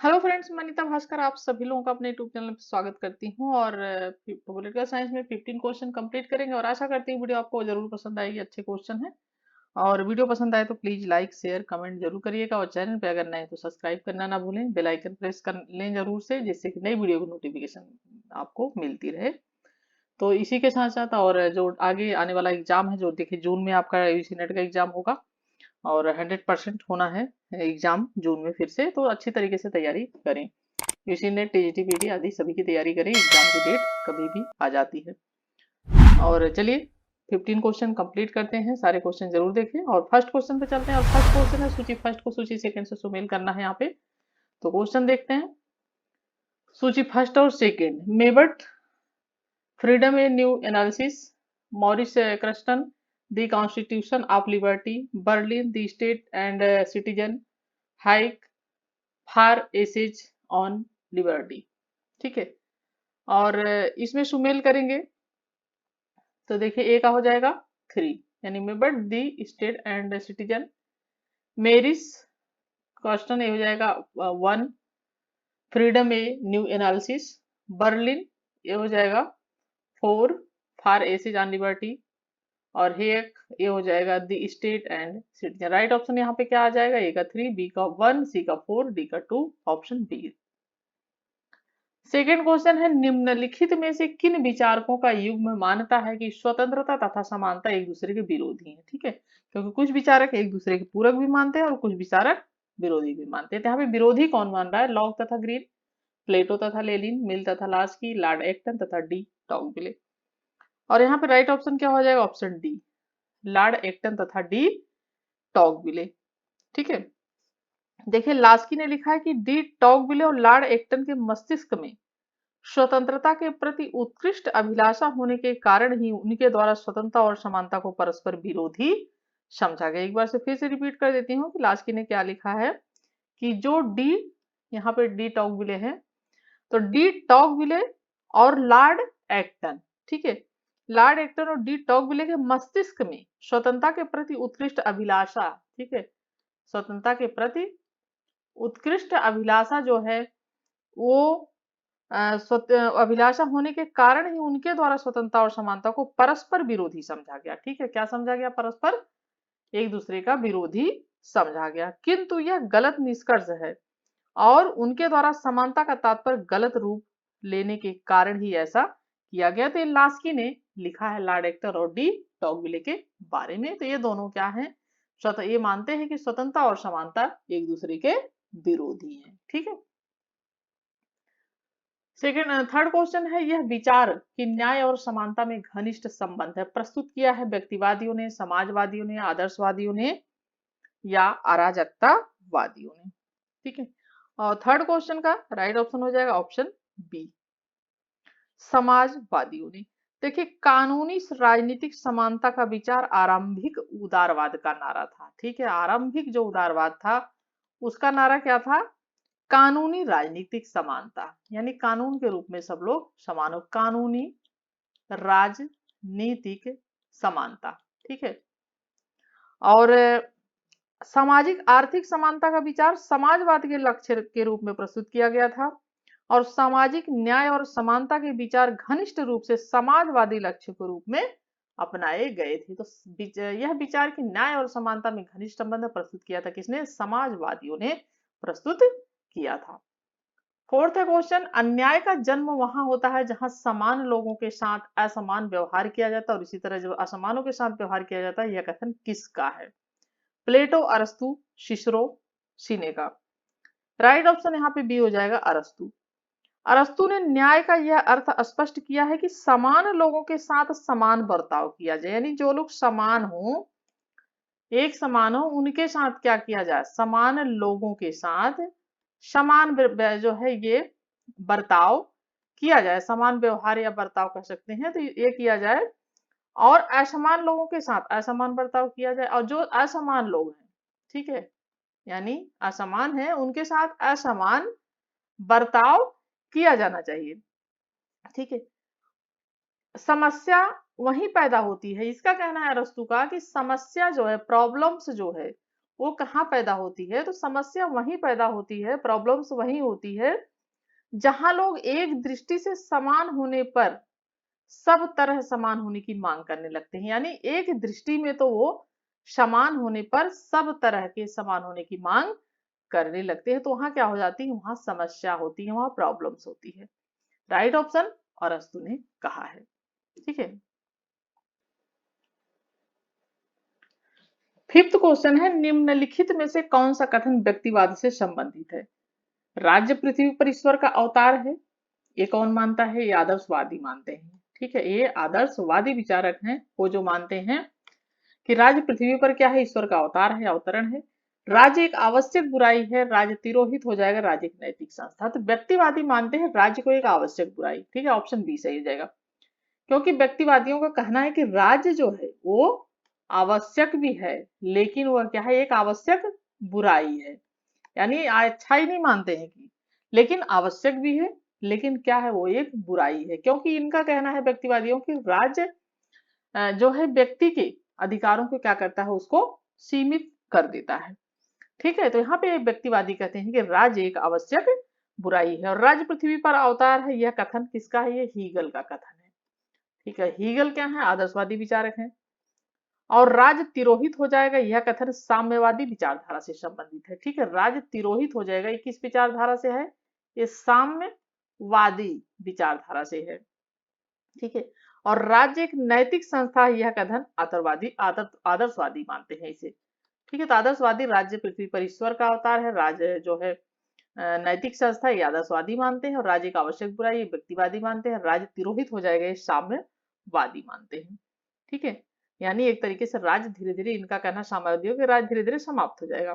Hello friends, मैं अनीता भास्कर आप सभी लोगों का अपने यूट्यूब चैनल पर स्वागत करती हूँ। और पॉलिटिकल साइंस में 15 क्वेश्चन कंप्लीट करेंगे और आशा करती हूँ वीडियो आपको जरूर पसंद आएगी। अच्छे क्वेश्चन है और वीडियो पसंद आए तो प्लीज लाइक शेयर कमेंट जरूर करिएगा और चैनल पे अगर नए तो सब्सक्राइब करना ना भूलें। बेल आइकन प्रेस कर लें जरूर से, जिससे कि नई वीडियो की नोटिफिकेशन आपको मिलती रहे। तो इसी के साथ साथ और जो आगे आने वाला एग्जाम है, जो देखिए जून में आपका यूजी नेट का एग्जाम होगा और 100% होना है एग्जाम जून में फिर से। तो अच्छी तरीके से तैयारी करें। यूजी नेट टीजीटी पीटी आदि सभी की तैयारी करें, एग्जाम की डेट कभी भी आ जाती है। और चलिए 15 क्वेश्चन कंप्लीट करते हैं, सारे क्वेश्चन जरूर देखें और फर्स्ट क्वेश्चन पे चलते हैं। और फर्स्ट क्वेश्चन है सूची फर्स्ट को सूची सेकंड से सुमेल करना है यहाँ पे। तो क्वेश्चन देखते हैं। सूची फर्स्ट और second, Mabbott, freedom a new analysis, Maurice Cranston, the constitution of liberty, Berlin, the state and citizen, Hayek, four essays on liberty. ठीक है। और इसमें सुमेल करेंगे तो देखिए ए का हो जाएगा 3, यानी Mabbott the state and citizen. Maurice Cranston ए हो जाएगा 1, freedom a new analysis. Berlin ये हो जाएगा 4, फार एसेज ऑन लिबर्टी। और हेक ये हो जाएगा the state and citizen. Right option यहाँ पे क्या आ जाएगा? ए का 3, बी का 1, सी का 4, डी का 2, ऑप्शन बी। सेकेंड क्वेश्चन है, निम्नलिखित में से किन विचारकों का युग्म मानता है कि स्वतंत्रता तथा समानता एक दूसरे के विरोधी हैं? ठीक है, क्योंकि कुछ विचारक एक दूसरे के पूरक भी मानते हैं और कुछ विचारक विरोधी भी मानते हैं। तो यहाँ पे विरोधी कौन मान रहा है? लॉक तथा ग्रीन, प्लेटो तथा लेनिन, मिल तथा लास्की, लॉर्ड एक्टन तथा डी टॉगविले। और यहाँ पे राइट ऑप्शन क्या हो जाएगा? ऑप्शन डी, लॉर्ड एक्टन तथा डी टॉगविले। ठीक है। देखिए लास्की ने लिखा है कि डी टॉगविले और लॉर्ड एक्टन के मस्तिष्क में स्वतंत्रता के प्रति उत्कृष्ट अभिलाषा होने के कारण ही उनके द्वारा स्वतंत्रता और समानता को परस्पर विरोधी समझा गया। एक बार से फिर से रिपीट कर देती हूँ कि लास्की ने क्या लिखा है कि जो डी, यहाँ पे डी टॉगविले है, तो डी टॉगविले और लॉर्ड एक्टन, ठीक है, लॉर्ड एक्टन और डी टॉगविले के मस्तिष्क में स्वतंत्रता के प्रति उत्कृष्ट अभिलाषा, ठीक है, स्वतंत्रता के प्रति उत्कृष्ट अभिलाषा जो है वो अभिलाषा होने के कारण ही उनके द्वारा स्वतंत्रता और समानता को परस्पर विरोधी समझा गया। ठीक है, क्या समझा गया? परस्पर एक दूसरे का विरोधी समझा गया। किंतु यह गलत निष्कर्ष है और उनके द्वारा समानता का तात्पर्य गलत रूप लेने के कारण ही ऐसा किया गया। तो लास्की ने लिखा है लॉर्ड एक्टर और डी टॉगविले के बारे में। तो ये दोनों क्या है? ये मानते हैं कि स्वतंत्रता और समानता एक दूसरे के विरोधी हैं। ठीक है। सेकेंड थर्ड क्वेश्चन है, यह विचार कि न्याय और समानता में घनिष्ठ संबंध है प्रस्तुत किया है व्यक्तिवादियों ने, समाजवादियों ने, आदर्शवादियों ने या अराजकतावादियों ने? ठीक है। और थर्ड क्वेश्चन का राइट ऑप्शन हो जाएगा ऑप्शन बी, समाजवादियों ने। देखिए कानूनी राजनीतिक समानता का विचार आरंभिक उदारवाद का नारा था। ठीक है, आरंभिक जो उदारवाद था उसका नारा क्या था? कानूनी राजनीतिक समानता, यानी कानून के रूप में सब लोग समान हो, कानूनी राजनीतिक समानता। ठीक है। और सामाजिक आर्थिक समानता का विचार समाजवाद के लक्ष्य के रूप में प्रस्तुत किया गया था और सामाजिक न्याय और समानता के विचार घनिष्ठ रूप से समाजवादी लक्ष्य के रूप में अपनाए गए थे। तो यह विचार कि न्याय और समानता में घनिष्ठ संबंध प्रस्तुत किया था किसने? समाजवादियों ने प्रस्तुत किया था। फोर्थ है क्वेश्चन, अन्याय का जन्म वहां होता है जहां समान लोगों के साथ असमान व्यवहार किया जाता है और इसी तरह जब असमानों के साथ व्यवहार किया जाता है। यह कथन किसका है? प्लेटो, अरस्तु, सिसरो, सिनेका। राइट ऑप्शन यहाँ पे बी हो जाएगा, अरस्तु। अरस्तु ने न्याय का यह अर्थ स्पष्ट किया है कि समान लोगों के साथ समान बर्ताव किया जाए, यानी जो लोग समान हो, एक समान हो, उनके साथ क्या किया जाए? समान लोगों के साथ समान जो है ये बर्ताव किया जाए, समान व्यवहार या बर्ताव कर सकते हैं, तो ये किया जाए। और असमान लोगों के साथ असमान बर्ताव किया जाए और जो असमान लोग हैं, ठीक है, यानी असमान है, उनके साथ असमान बर्ताव किया जाना चाहिए। ठीक है। समस्या वहीं पैदा होती है, इसका कहना है अरस्तु का कि समस्या जो है, प्रॉब्लम्स जो है, वो कहाँ पैदा होती है? तो समस्या वहीं पैदा होती है, प्रॉब्लम्स वहीं होती है, जहां लोग एक दृष्टि से समान होने पर सब तरह समान होने की मांग करने लगते हैं। यानी एक दृष्टि में तो वो समान होने पर सब तरह के समान होने की मांग करने लगते हैं, तो वहां क्या हो जाती है? वहां समस्या होती है, वहां प्रॉब्लम्स होती है। राइट ऑप्शन अरस्तु ने कहा है। ठीक है। फिफ्थ क्वेश्चन है, निम्नलिखित में से कौन सा कथन व्यक्तिवाद से संबंधित है? राज्य पृथ्वी पर ईश्वर का अवतार है, ये कौन मानता है? ये आदर्शवादी मानते हैं। ठीक है, ये आदर्शवादी विचारक हैं, वो जो मानते हैं कि राज्य पृथ्वी पर क्या है? ईश्वर का अवतार है, अवतरण है। राज्य एक आवश्यक बुराई है, राज्य तिरोहित हो जाएगा, राज्य एक नैतिक संस्था। तो व्यक्तिवादी मानते हैं राज्य को एक आवश्यक बुराई। ठीक है, ऑप्शन बी सही हो जाएगा, क्योंकि व्यक्तिवादियों का कहना है कि राज्य जो है वो आवश्यक भी है, लेकिन वह क्या है? एक आवश्यक बुराई है। यानी अच्छाई नहीं मानते हैं कि, लेकिन आवश्यक भी है, लेकिन क्या है? वो एक बुराई है, क्योंकि इनका कहना है व्यक्तिवादियों की राज्य जो है व्यक्ति के अधिकारों को क्या करता है? उसको सीमित कर देता है। ठीक है, तो यहाँ पे व्यक्तिवादी कहते हैं कि राज्य एक आवश्यक बुराई है, और राज्य पृथ्वी पर अवतार है, यह कथन किसका है? ये हीगल का कथन है। ठीक है, हीगल क्या है? आदर्शवादी विचारक हैं। और राज्य तिरोहित हो जाएगा, यह कथन साम्यवादी विचारधारा से संबंधित है। ठीक है, राज्य तिरोहित हो जाएगा, ये किस विचारधारा से है? ये साम्यवादी विचारधारा से है। ठीक है, और राज्य एक नैतिक संस्था है, यह कथन आदर्शवादी मानते हैं इसे। ठीक है, तो आदर्शवादी राज्य पृथ्वी पर ईश्वर का अवतार है, राज्य जो है नैतिक संस्था, ये आदर्शवादी मानते हैं, और राज्य का आवश्यक बुराई ये व्यक्तिवादी मानते हैं, राज्य तिरोहित हो जाएगा ये साम्यवादी मानते हैं। ठीक है, यानी एक तरीके से राज्य धीरे धीरे, इनका कहना साम्यवादियों के राज्य धीरे धीरे समाप्त हो जाएगा।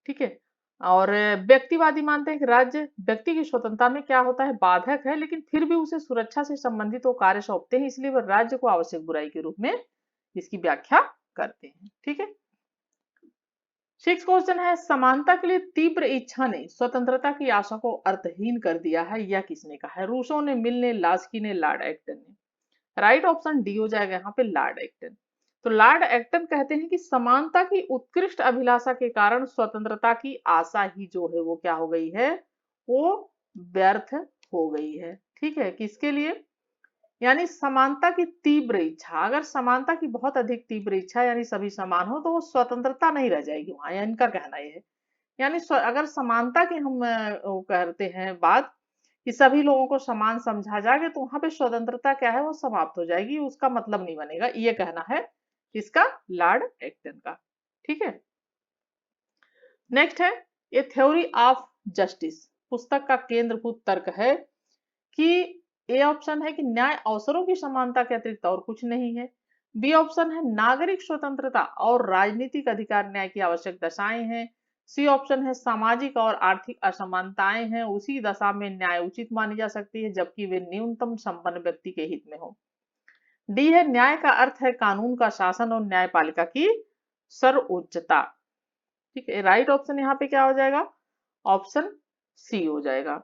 ठीक है, और व्यक्तिवादी मानते हैं कि राज्य व्यक्ति की स्वतंत्रता में क्या होता है? बाधक है, लेकिन फिर भी उसे सुरक्षा से संबंधित वो कार्य सौंपते हैं, इसलिए वह राज्य को आवश्यक बुराई के रूप में इसकी व्याख्या करते हैं। ठीक है, सिक्स क्वेश्चन है, समानता के लिए तीव्र इच्छा ने स्वतंत्रता की आशा को अर्थहीन कर दिया है, यह किसने कहा है? रूसो ने, मिल ने, लास्की ने, लॉर्ड एक्टन ने। राइट ऑप्शन डी हो जाएगा यहाँ पे, लॉर्ड एक्टन। तो लॉर्ड एक्टन कहते हैं कि समानता की उत्कृष्ट अभिलाषा के कारण स्वतंत्रता की आशा ही जो है वो क्या हो गई है? वो व्यर्थ हो गई है। ठीक है, किसके लिए? यानी समानता की तीव्र इच्छा, अगर समानता की बहुत अधिक तीव्र इच्छा यानी सभी समान हो, तो वो स्वतंत्रता नहीं रह जाएगी वहां, या इनका कहना यह है। यानी अगर समानता की हम वो करते हैं बात कि सभी लोगों को समान समझा जाएगा, तो वहां पे स्वतंत्रता क्या है? वो समाप्त हो जाएगी, उसका मतलब नहीं बनेगा, ये कहना है इसका, लॉर्ड एक्टन का। ठीक है, नेक्स्ट है, ये थ्योरी ऑफ जस्टिस पुस्तक का केंद्रभूत तर्क है कि ए ऑप्शन है कि न्याय अवसरों की समानता के अतिरिक्त और कुछ नहीं है। बी ऑप्शन है नागरिक स्वतंत्रता और राजनीतिक अधिकार न्याय की आवश्यक दशाएं हैं। सी ऑप्शन है सामाजिक और आर्थिक असमानताएं हैं, उसी दशा में न्याय उचित मानी जा सकती है, जबकि वे न्यूनतम संपन्न व्यक्ति के हित में हो। डी है न्याय का अर्थ है कानून का शासन और न्यायपालिका की सर्वोच्चता। ठीक है, राइट ऑप्शन यहाँ पे क्या हो जाएगा? ऑप्शन सी हो जाएगा।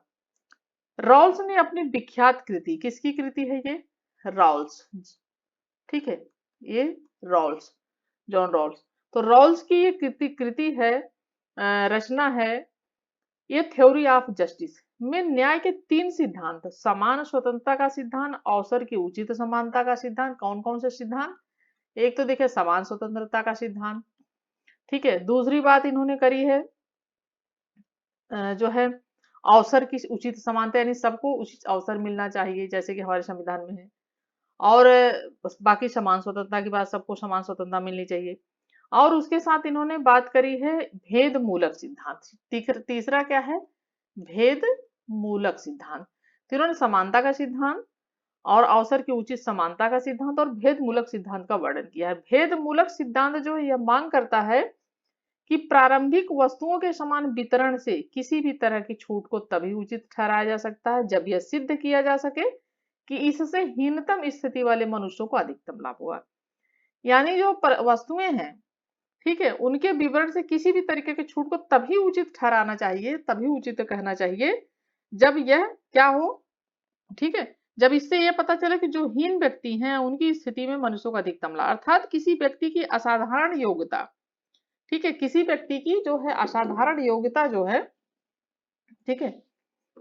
रॉल्स ने अपनी विख्यात कृति, किसकी कृति है ये? रॉल्स। ठीक है, ये रॉल्स, जॉन रॉल्स। तो रॉल्स की ये कृति है, रचना है, ये थ्योरी ऑफ जस्टिस में न्याय के तीन सिद्धांत, समान स्वतंत्रता का सिद्धांत, अवसर की उचित समानता का सिद्धांत। कौन कौन से सिद्धांत? एक तो देखिए समान स्वतंत्रता का सिद्धांत। ठीक है, दूसरी बात इन्होंने करी है जो है अवसर की उचित समानता, यानी सबको उचित अवसर मिलना चाहिए, जैसे कि हमारे संविधान में है। और बाकी समान स्वतंत्रता की बात, सबको समान स्वतंत्रता मिलनी चाहिए। और उसके साथ इन्होंने बात करी है भेद मूलक सिद्धांत। तीसरा क्या है? भेद मूलक सिद्धांत। तो इन्होंने समानता का सिद्धांत और अवसर की उचित समानता का सिद्धांत और भेद मूलक सिद्धांत का वर्णन किया है। भेद मूलक सिद्धांत जो है यह मांग करता है कि प्रारंभिक वस्तुओं के समान वितरण से किसी भी तरह की छूट को तभी उचित ठहराया जा सकता है जब यह सिद्ध किया जा सके कि इससे हीनतम स्थिति वाले मनुष्यों को अधिकतम लाभ हुआ। यानी जो वस्तुएं हैं, ठीक है, उनके विवरण से किसी भी तरीके की छूट को तभी उचित ठहराना चाहिए, तभी उचित कहना चाहिए जब यह क्या हो? ठीक है, जब इससे यह पता चले कि जो हीन व्यक्ति हैं उनकी स्थिति में मनुष्यों को अधिकतम लाभ, अर्थात किसी व्यक्ति की असाधारण योग्यता ठीक है, किसी व्यक्ति की जो है असाधारण योग्यता जो है, ठीक है,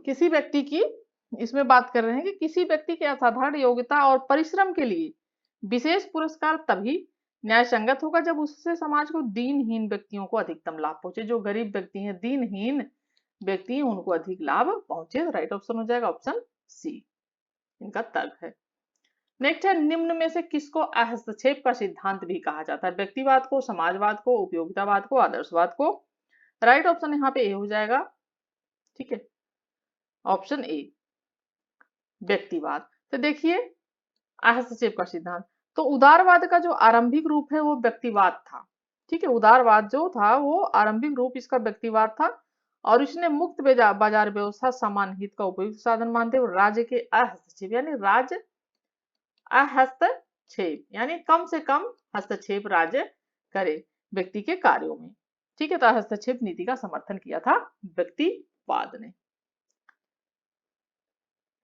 किसी व्यक्ति की, इसमें बात कर रहे हैं कि किसी व्यक्ति की असाधारण योग्यता और परिश्रम के लिए विशेष पुरस्कार तभी न्याय संगत होगा जब उससे समाज को दीनहीन व्यक्तियों को अधिकतम लाभ पहुंचे। जो गरीब व्यक्ति हैं, दीनहीन व्यक्ति हैं, उनको अधिक लाभ पहुंचे। राइट ऑप्शन हो जाएगा ऑप्शन सी, इनका तर्क है। नेक्स्ट है, निम्न में से किसको हस्तक्षेप का सिद्धांत भी कहा जाता है? व्यक्तिवाद को, समाजवाद को, उपयोगितावाद को, आदर्शवाद को? राइट ऑप्शन यहाँ पे ए हो जाएगा, ठीक है, ऑप्शन ए, व्यक्तिवाद। तो देखिए, हस्तक्षेप का सिद्धांत, तो उदारवाद का जो आरंभिक रूप है वो व्यक्तिवाद था, ठीक है, उदारवाद जो था वो आरंभिक रूप इसका व्यक्तिवाद था, और इसने मुक्त बाजार व्यवस्था, समान हित का उपयुक्त साधन मानते हुए राज्य के अहस्तक्षेप, यानी राज्य अहस्तक्षेप यानी कम से कम हस्तक्षेप राज्य करे व्यक्ति के कार्यों में, ठीक है, तो हस्तक्षेप नीति का समर्थन किया था व्यक्तिवाद ने।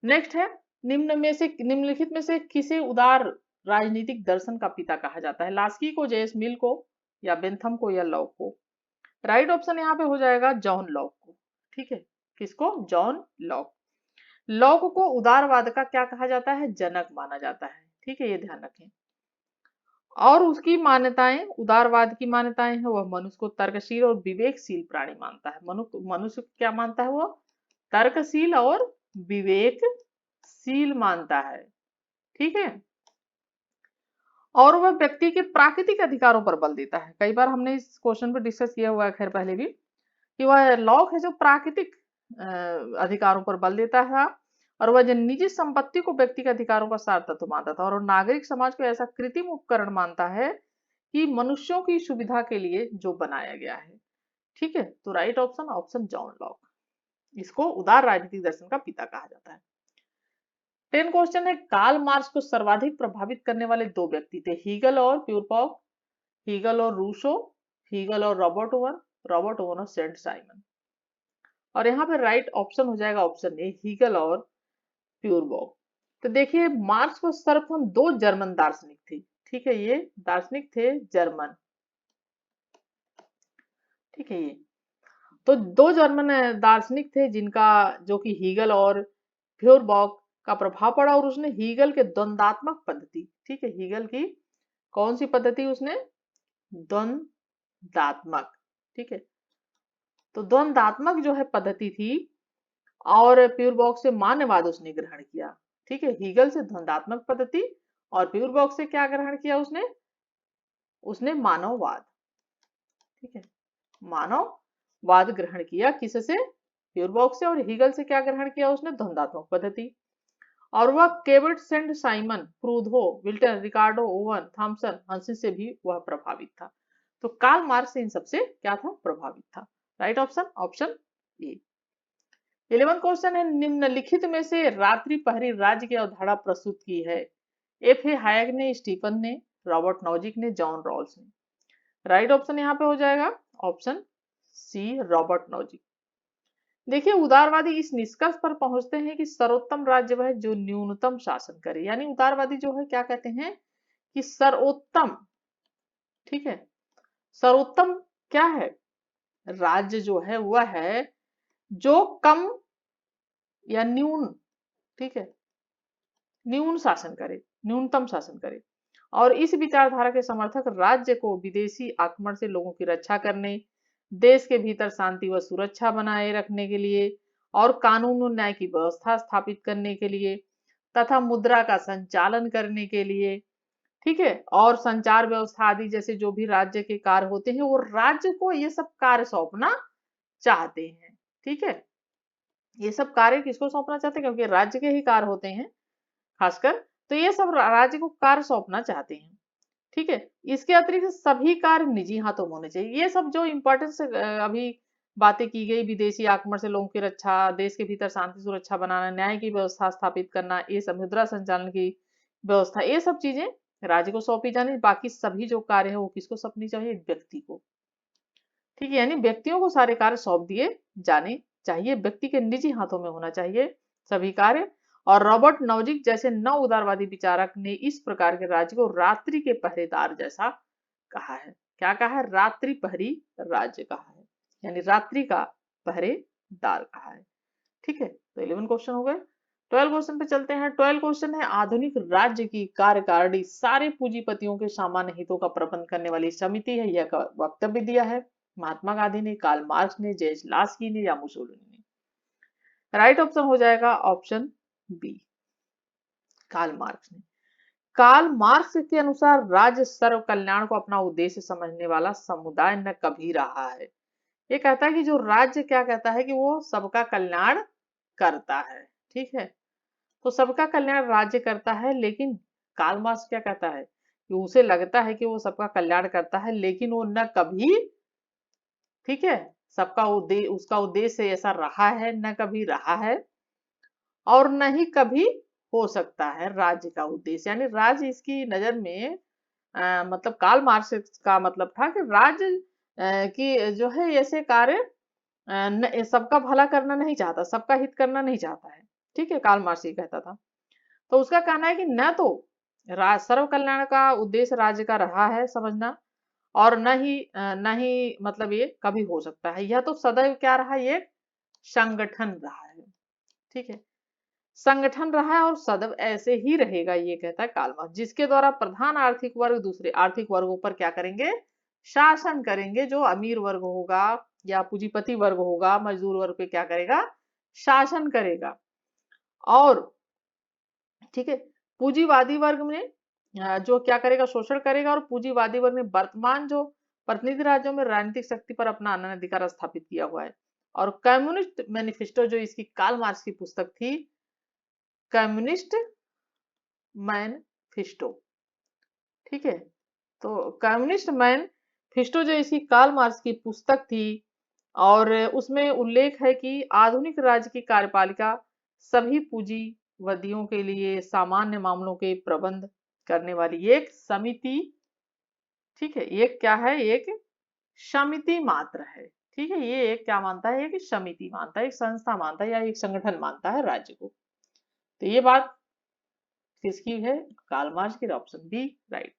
नेक्स्ट है, निम्नलिखित में से किसे उदार राजनीतिक दर्शन का पिता कहा जाता है? लास्की को, जेएस मिल को, या बेंथम को, या लॉक को? राइट ऑप्शन यहाँ पे हो जाएगा जॉन लॉक को, ठीक है, किसको? John Locke. लॉक को उदारवाद का क्या कहा जाता है? जनक माना जाता है, ठीक है, ये ध्यान रखें। और उसकी मान्यताएं, उदारवाद की मान्यताएं हैं, वह मनुष्य को तर्कशील और विवेकशील प्राणी मानता है। मनुष्य क्या मानता है? वो तर्कशील और विवेकशील मानता है, ठीक है, और वह व्यक्ति के प्राकृतिक अधिकारों पर बल देता है। कई बार हमने इस क्वेश्चन पर डिस्कस किया हुआ है खैर पहले भी, कि वह लॉक है जो प्राकृतिक अधिकारों पर बल देता है, और वह जो निजी संपत्ति को व्यक्ति के अधिकारों का सार तत्व मानता था, और नागरिक समाज को ऐसा कृत्रिम उपकरण मानता है कि मनुष्यों की सुविधा के लिए जो बनाया गया है, ठीक है, तो right option, option John Locke, इसको उदार राजनीतिक दर्शन का पिता कहा जाता है। 10 क्वेश्चन है, कार्ल मार्क्स को सर्वाधिक प्रभावित करने वाले दो व्यक्ति थे, हीगल और प्यूरपॉक, हीगल और रूसो, हीगल और रॉबर्ट ओवन और सेंट साइमन? और यहाँ पे राइट ऑप्शन हो जाएगा ऑप्शन ए, हीगल और प्यूरबॉक। तो देखिए, मार्क्स को सर्वप्रथम दो जर्मन दार्शनिक थे, ठीक है, ये दार्शनिक थे जर्मन, ठीक है, ये तो दो जर्मन दार्शनिक थे जिनका, जो कि हीगल और फ्यूरबॉक का प्रभाव पड़ा, और उसने हीगल के द्वंद्वात्मक पद्धति, ठीक है, हीगल की कौन सी पद्धति? उसने द्वंद्वात्मक, ठीक है, तो द्वंद्वात्मक जो है पद्धति थी, और प्यूरबॉक से मानववाद उसने ग्रहण किया, ठीक है, हीगल से द्वंद्वात्मक पद्धति और प्यूरबॉक से क्या ग्रहण किया उसने मानववाद, ठीक है, मानववाद ग्रहण किया, किससे? प्यूरबॉक से। और हीगल से क्या ग्रहण किया उसने? द्वंद्वात्मक पद्धति। और वह केवर्ट, सेंट साइमन, प्रूधो, विल्टन, रिकार्डो, ओवन, थॉमसन, हंसी से भी वह प्रभावित था। तो कार्ल मार्क्स इन सबसे क्या था? प्रभावित था। Right option, option A. 11 question है, निम्नलिखित में से रात्रि पहरी राज्य की अवधारणा प्रस्तुत की है? एफ ए हायक ने, स्टीफन ने, रॉबर्ट नॉजिक ने, जॉन रॉल्स ने? राइट ऑप्शन यहाँ पे हो जाएगा ऑप्शन सी, रॉबर्ट नॉजिक। देखिए, उदारवादी इस निष्कर्ष पर पहुंचते हैं कि सर्वोत्तम राज्य वह है जो न्यूनतम शासन करे, यानी उदारवादी जो है क्या कहते हैं कि सर्वोत्तम, ठीक है, सर्वोत्तम क्या है? राज्य जो है वह है जो कम या न्यून, ठीक है, न्यून शासन करे, न्यूनतम शासन करे। और इस विचारधारा के समर्थक राज्य को विदेशी आक्रमण से लोगों की रक्षा करने, देश के भीतर शांति व सुरक्षा बनाए रखने के लिए, और कानून और न्याय की व्यवस्था स्थापित करने के लिए, तथा मुद्रा का संचालन करने के लिए, ठीक है, और संचार व्यवस्था आदि जैसे जो भी राज्य के कार्य होते हैं, वो राज्य को ये सब कार्य सौंपना चाहते हैं, ठीक है, ये सब कार्य किसको सौंपना चाहते हैं? क्योंकि राज्य के ही कार्य होते हैं खासकर, तो ये सब राज्य को कार्य सौंपना चाहते हैं, ठीक है। इसके अतिरिक्त सभी कार्य निजी हाथों में होने चाहिए। ये सब जो इम्पोर्टेंस अभी बातें की गई, विदेशी आक्रमण से लोगों की रक्षा, देश के भीतर शांति सुरक्षा बनाना, न्याय की व्यवस्था स्थापित करना, ये सब मुद्रा संचालन की व्यवस्था, ये सब चीजें राज्य को सौंपी जानी। बाकी सभी जो कार्य है वो किसको सौंपनी चाहिए? व्यक्ति को, ठीक है, यानी व्यक्तियों को सारे कार्य सौंप दिए जाने चाहिए, व्यक्ति के निजी हाथों में होना चाहिए सभी कार्य। और रॉबर्ट नॉजिक जैसे नव उदारवादी विचारक ने इस प्रकार के राज्य को रात्रि के पहरेदार जैसा कहा है। क्या कहा है? रात्रि प्रहरी राज्य कहा है, यानी रात्रि का पहरेदार कहा है। ठीक है, तो 11 क्वेश्चन हो गए। 12 क्वेश्चन पे चलते हैं। 12 क्वेश्चन है, आधुनिक राज्य की कार्यकारिणी सारे पूंजीपतियों के सामान्य हितों का प्रबंध करने वाली समिति है। यह वक्तव्य दिया है महात्मा गांधी ने, कार्ल मार्क्स ने, जेम्स लास्की ने या मुसोलिनी ने? राइट ऑप्शन हो जाएगा ऑप्शन बी, कार्ल मार्क्स ने। कार्ल मार्क्स के अनुसार राज्य सर्व कल्याण को अपना उद्देश्य समझने वाला समुदाय न कभी रहा है। ये कहता है कि जो राज्य क्या कहता है कि वो सबका कल्याण करता है। ठीक है, तो सबका कल्याण राज्य करता है, लेकिन कार्ल मार्क्स क्या कहता है कि उसे लगता है कि वो सबका कल्याण करता है, लेकिन वो न कभी, ठीक है, सबका उद्देश्य, उसका उद्देश्य ऐसा रहा है, न कभी रहा है और न ही कभी हो सकता है राज्य का उद्देश्य। यानी राज्य इसकी नजर में मतलब कार्ल मार्क्स का मतलब था कि राज्य की जो है ऐसे कार्य सबका भला करना नहीं चाहता, सबका हित करना नहीं चाहता है। ठीक है, कार्ल मार्क्स ये कहता था। तो उसका कहना है कि न तो सर्व कल्याण का उद्देश्य राज्य का रहा है समझना, और न ही मतलब ये कभी हो सकता है। यह तो सदैव क्या रहा है? ये संगठन रहा है। ठीक है, संगठन रहा है और सदैव ऐसे ही रहेगा, ये कहता है कार्ल मार्क्स, जिसके द्वारा प्रधान आर्थिक वर्ग दूसरे आर्थिक वर्गों पर क्या करेंगे? शासन करेंगे। जो अमीर वर्ग होगा या पूंजीपति वर्ग होगा, मजदूर वर्ग पे क्या करेगा? शासन करेगा। और ठीक है, पूंजीवादी वर्ग में जो क्या करेगा? शोषण करेगा। और पूंजीवादी वर्ग ने वर्तमान जो प्रतिनिधि राज्यों में राजनीतिक शक्ति पर अपना अनधिकार स्थापित किया हुआ है। और कम्युनिस्ट मैनिफेस्टो जो इसकी कार्ल मार्क्स की पुस्तक थी, कम्युनिस्ट मैनिफेस्टो, ठीक है, तो कम्युनिस्ट मैनिफेस्टो जो इसकी कार्ल मार्क्स की पुस्तक थी, और उसमें उल्लेख है कि आधुनिक राज्य की कार्यपालिका सभी पूंजीवादियों के लिए सामान्य मामलों के प्रबंध करने वाली एक समिति, ठीक है, एक क्या है? एक समिति मात्र है। ठीक है, ये एक क्या मानता है? एक समिति मानता है, एक संस्था मानता है या एक संगठन मानता है राज्य को। तो ये बात किसकी है? कार्ल मार्क्स की। Option B right.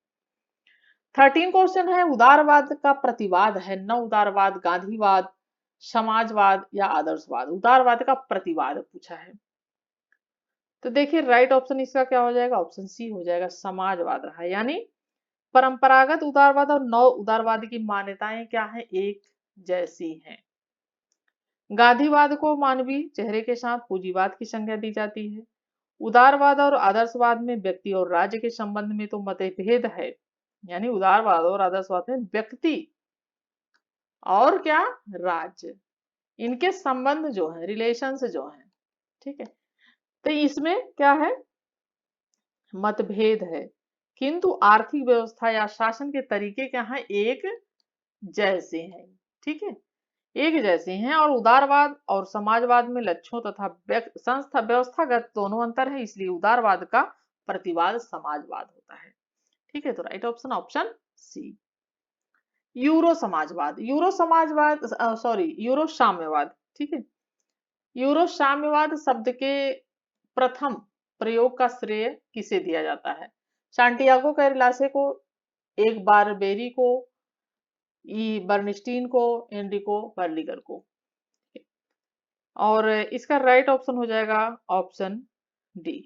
13 क्वेश्चन है, उदारवाद का प्रतिवाद है। न उदारवाद, गांधीवाद, समाजवाद या आदर्शवाद? उदारवाद का प्रतिवाद पूछा है। तो देखिए राइट ऑप्शन इसका क्या हो जाएगा? ऑप्शन सी हो जाएगा, समाजवाद रहा है। यानी परंपरागत उदारवाद और नव उदारवाद की मान्यताएं क्या है? एक जैसी हैं। गांधीवाद को मानवीय चेहरे के साथ पूंजीवाद की संज्ञा दी जाती है। उदारवाद और आदर्शवाद में व्यक्ति और राज्य के संबंध में तो मतभेद है। यानी उदारवाद और आदर्शवाद में व्यक्ति और क्या? राज्य, इनके संबंध जो है, रिलेशंस जो है, ठीक है, तो इसमें क्या है? मतभेद है, किंतु आर्थिक व्यवस्था या शासन के तरीके क्या है? एक जैसे हैं। ठीक है, एक जैसे हैं। और उदारवाद और समाजवाद में लक्ष्यों तथा संस्था व्यवस्थागत दोनों अंतर है, इसलिए उदारवाद का प्रतिवाद समाजवाद होता है। ठीक है, तो right option option C. Euro समाजवाद, यूरो साम्यवाद। ठीक है, यूरो साम्यवाद शब्द के प्रथम प्रयोग का श्रेय किसे दिया जाता है? सांटियागो कैरलासे को, एक बारबेरी को, ई बर्नस्टीन को, एनरिको बर्लिगर को? और इसका राइट ऑप्शन हो जाएगा ऑप्शन डी।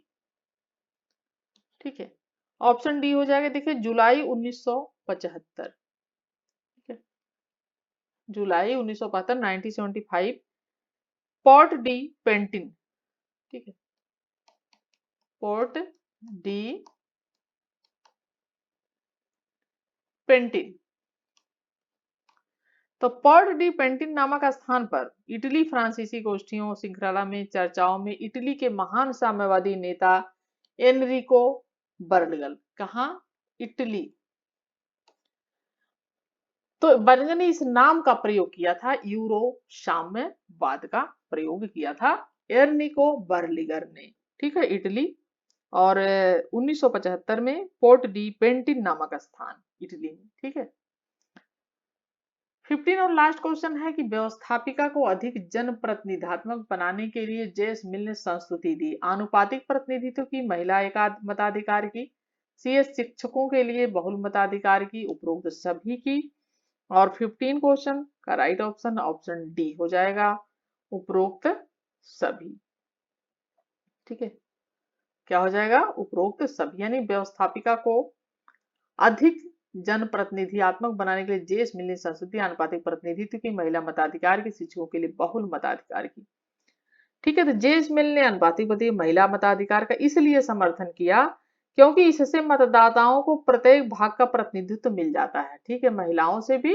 ठीक है, ऑप्शन डी हो जाएगा। देखिए जुलाई 1975, ठीक है, जुलाई 1975, 1975, पोर्ट डी पेंटिन, ठीक है, पोर्ट डी पेंटिन। तो पोर्ट डी पेंटिन नामक स्थान पर इटली फ्रांसीसी गोष्ठियों श्रृंखला में चर्चाओं में इटली के महान साम्यवादी नेता एनरिको बर्लिगर, कहा? इटली। तो बर्लिगर ने इस नाम का प्रयोग किया था, यूरो साम्यवाद का प्रयोग किया था एनरिको बर्लिगर ने। ठीक है, इटली। और 1975 में पोर्ट डी पेंटिन नामक स्थान इटली में। ठीक है, 15 और लास्ट क्वेश्चन है कि व्यवस्थापिका को अधिक जन प्रतिनिधात्मक बनाने के लिए जेस मिल ने संस्तुति दी। आनुपातिक प्रतिनिधित्व की, महिला एकाध मताधिकार की, सीएस शिक्षकों के लिए बहुल मताधिकार की, उपरोक्त सभी की, और 15 क्वेश्चन का राइट ऑप्शन ऑप्शन डी हो जाएगा, उपरोक्त सभी। ठीक है, क्या हो जाएगा? उपरोक्त सभी। यानी व्यवस्थापिका को अधिक जनप्रतिनिधित्वात्मक बनाने के लिए जेएस मिल ने संसदीय आनुपातिक प्रतिनिधित्व की, महिला मताधिकार की, शिक्षकों के लिए बहुल मताधिकार की। ठीक है, तो जेएस मिल ने आनुपातिक महिला मताधिकार का इसलिए समर्थन किया क्योंकि इससे मतदाताओं को प्रत्येक भाग का प्रतिनिधित्व मिल जाता है। ठीक है, महिलाओं से भी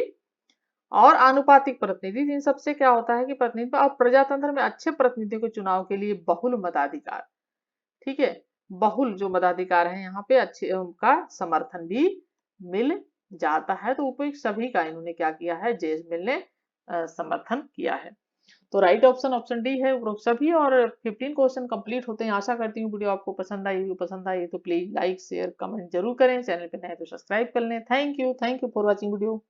और आनुपातिक प्रतिनिधि, इन सबसे क्या होता है कि प्रतिनिधित्व और प्रजातंत्र में अच्छे प्रतिनिधियों के चुनाव के लिए बहुल मताधिकार। ठीक है, बहुल जो मताधिकार है यहाँ पे अच्छे उनका समर्थन भी मिल जाता है। तो उपयुक्त सभी का इन्होंने क्या किया है, जेएस मिल ने समर्थन किया है। तो राइट ऑप्शन ऑप्शन डी है, उपरोक्त सभी। और 15 क्वेश्चन कंप्लीट होते हैं। आशा करती हूँ वीडियो आपको पसंद आई तो प्लीज लाइक शेयर कमेंट जरूर करें। चैनल पे नए तो सब्सक्राइब कर लें। Thank you for watching video.